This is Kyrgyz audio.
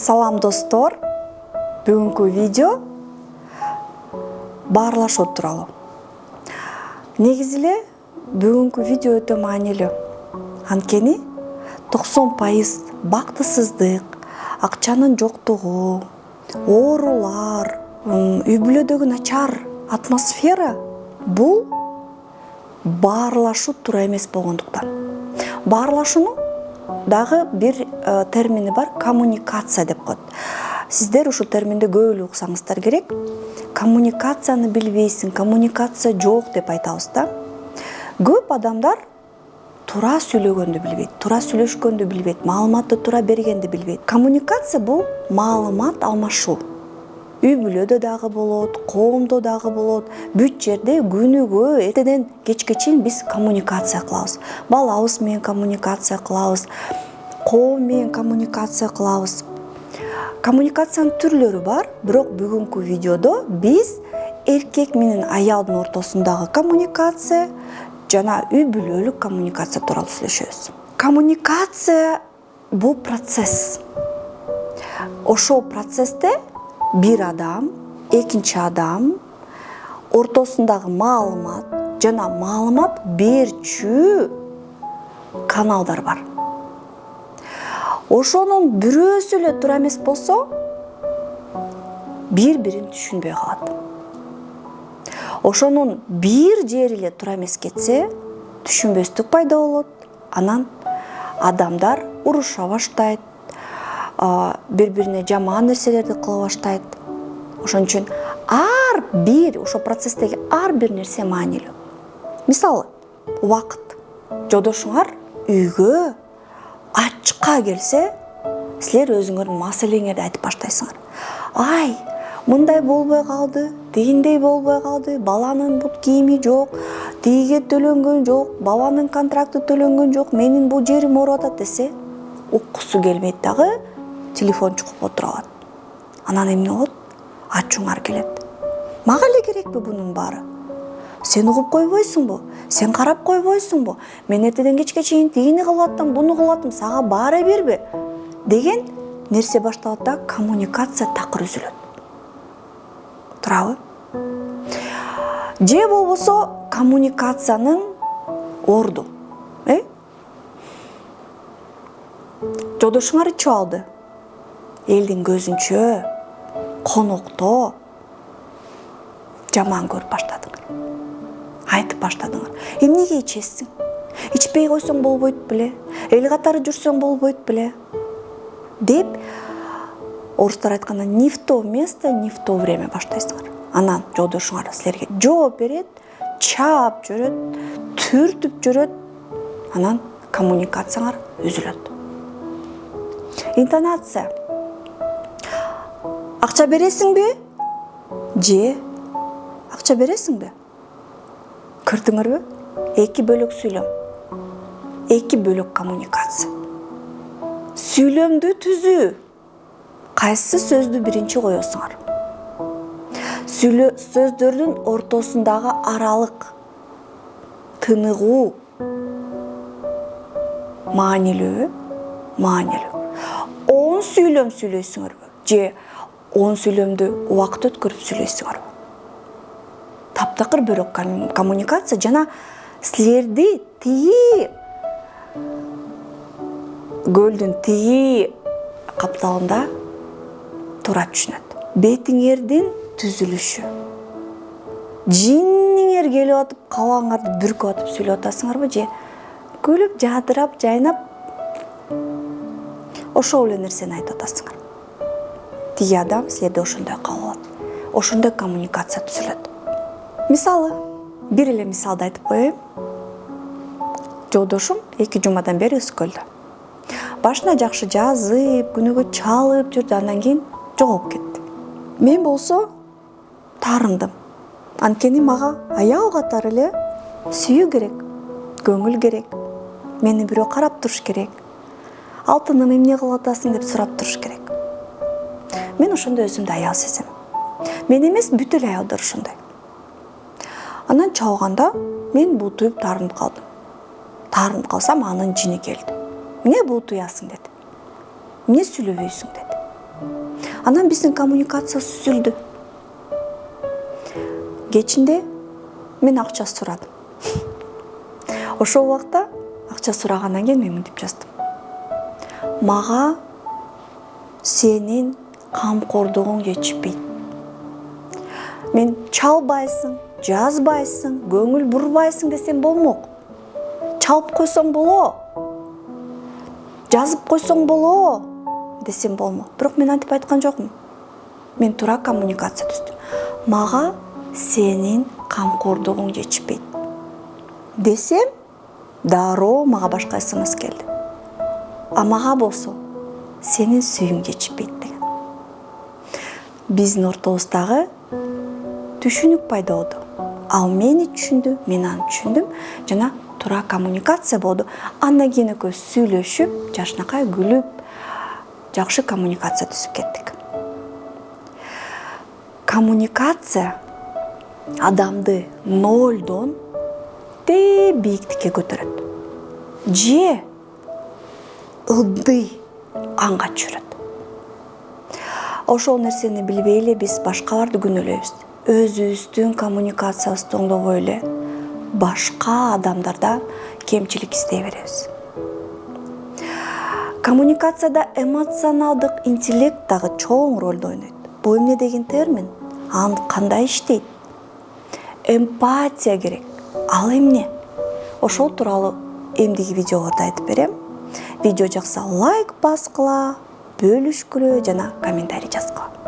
Салам достор, бүгүнкү видео баарлашуу тууралуу. Негизи эле бүгүнкү видео өтө маанилүү. Анткени 90% бактысыздык, акчанын жоктугу, оорулар, үй бүлөдөгү начар атмосфера бул баарлашуу туура эмес болгондуктан. Баарлашуунун дагы бир термини бар, коммуникация деп коет. Сиздер ушул терминди көп эле уксаңыздар керек. Коммуникацияны билбейсиң, коммуникация жок деп айтабыз да. Көп адамдар туура сүйлөгөндү билбейт, туура сүйлөшкөндү билбейт, маалыматты туура бергенди билбейт. Коммуникация бул маалымат алмашуу. Үй бүлөдө дагы болот, коомдо дагы болот. Бүт жерде күнүгө эртеден кечке чейин биз коммуникация кылабыз. Балабыз менен коммуникация кылабыз, коом менен коммуникация кылабыз. Коммуникациянын түрлөрү бар, бирок бүгүнкү видеодо биз эркек менен аялдын ортосундагы коммуникация жана үй бүлөлүк коммуникация тууралуу сүйлөшөбүз. Коммуникация бул процесс. Ошол процессте бир адам, экинчи адам ортосундагы маалымат жана маалымат берчү каналдар бар. Ошонун бирөөсү эле туура эмес болсо, бири-бирин түшүнбөй калат. Ошонун бир жери эле туура эмес кетсе, түшүнбөстүк пайда болот. Анан адамдар уруша баштайт, бири-бирине жаман нерселерди кыла баштайт. Ошон үчүн ар бир ошо процесстеги ар бир нерсе маанилүү. Мисалы, убакыт. Жолдошуңар үйгө ачка келсе, силер өзүңөрдүн маселеңерди айтып баштайсыңар. Ай, мындай болбой калды, дегендей болбой калды, баланын бут кийими жок, тиге төлөнгөн жок, бабанын контракты төлөнгөн жок, менин бул жерим ооруп атат десе, уккусу келмейт дагы телефон чукуп отура алат. Анан эмне болот? Ачууңар келет. Мага эле керекпи бунун баары? Сен угуп койбойсуңбу? Сен карап койбойсуңбу? Мен эртеден кечке чейин тигини кылып аттым, буну кылып аттым, сага баара берби? Деген нерсе башталат да коммуникация такыр үзүлөт. Туурабы? Же болбосо коммуникациянын орду. Жолдошуңар ичип алды. Элдин көзүнчө, конокто жаман көрүп баштадыңар. Айтып баштадыңар. Эмнеге ичесиң? Ичпей койсоң болбойт беле? Эл катары жүрсөң болбойт беле? Деп, орустар айтканда, не в то место, не в то время баштайсыңар. Анан жолдошуңар силерге жооп берет, чаап жүрөт, түртүп жүрөт. Анан коммуникацияңар үзүлөт. Интонация. Акча бересиңби? Же акча бересиңби? Көрдүңөрбү? Эки бөлөк сүйлөм. Эки бөлөк коммуникация. Сүйлөмдү түзүү. Кайсы сөздү биринчи коесуңар? Сөздөрдүн ортосундагы аралык, тыныгуу маанилүүбү? Маанилүү. 10 сүйлөм сүйлөйсүңөрбү? Же 10 сүйлөмдү убакыт өткөрүп сүйлөйсүңөрбү? Таптакыр бөлөк коммуникация жана силерди тиги көлдүн тиги капталында туура түшүнөт. Бетиңердин түзүлүшү. Жиниңер келип атып, кабагыңарды бүркүп атып сүйлөп атасыңарбы? Же күлүп, жадырап, жайнап ошол эле нерсени айтып атасыңар. Тиги адам силерди ошондой кабыл алат. Ошондой коммуникация түзүлөт. Мисалы, бир эле мисалды айтып коеюн. Жолдошум 2 жумадан бери Үскөлдө. Башына жакшы жазып, күнүгө чалып жүрдү, андан кийин жоголуп кетти. Мен болсо таарындым. Анткени мага аял катары эле сүйүү керек, көңүл керек. Мени бирөө карап туруш керек. Алтыным, эмне кылып атасың деп сурап туруш керек. Мен ошондой өзүмдү аял сезем. Мен эмес, бүт эле аялдар ошондой. Анан чалганда мен бутуюп таарынып калдым. Таарынып калсам анын жини келди. Эмне бутуясың деди. Эмне сүйлөбөйсүң деди. Анан биздин коммуникация сүзүлдү. Кечинде мен акча сурадым. Ошол убакта акча сурагандан кийин мен мынтип жаздым. Мага сенин камкордугуң жетишпейт. Мен чалбайсың, жазбайсың, көңүл бурбайсың десем болмок. Чалып койсоң боло. Жазып койсоң боло десем болмок. Бирок мен антип айткан жокмун. Мен туура коммуникация түздүм. Мага сенин камкордугуң жетишпейт десем, дароо мага башка СМС келди. А мага болсо сенин сүйүүң жетишпейт деген. Биздин ортобуздагы түшүнүк пайда болду. Ал мени түшүндү, мен аны түшүндүм жана туура коммуникация болду. Андан кийин экөөбүз сүйлөшүп, жашынакай күлүп, жакшы коммуникация түзүп кеттик. Коммуникация адамды нолдон бийиктикке көтөрөт. Же ылдый анга түшүрөт. Ошол нерсени билбей эле биз башкаларды күнөөлөйбүз. Өзүбүздүн коммуникациябызды оңдобой эле башка адамдардан кемчилик издей беребиз. Коммуникацияда эмоционалдык интеллект дагы чоң ролду ойнойт. Бул эмне деген термин? Ал кандай иштейт? Эмпатия керек. Ал эмне? Ошол тууралуу эмдиги видеолордо айтып берем. Видео жакса лайк баскыла, бөлүшкүлө жана комментарий жазгыла.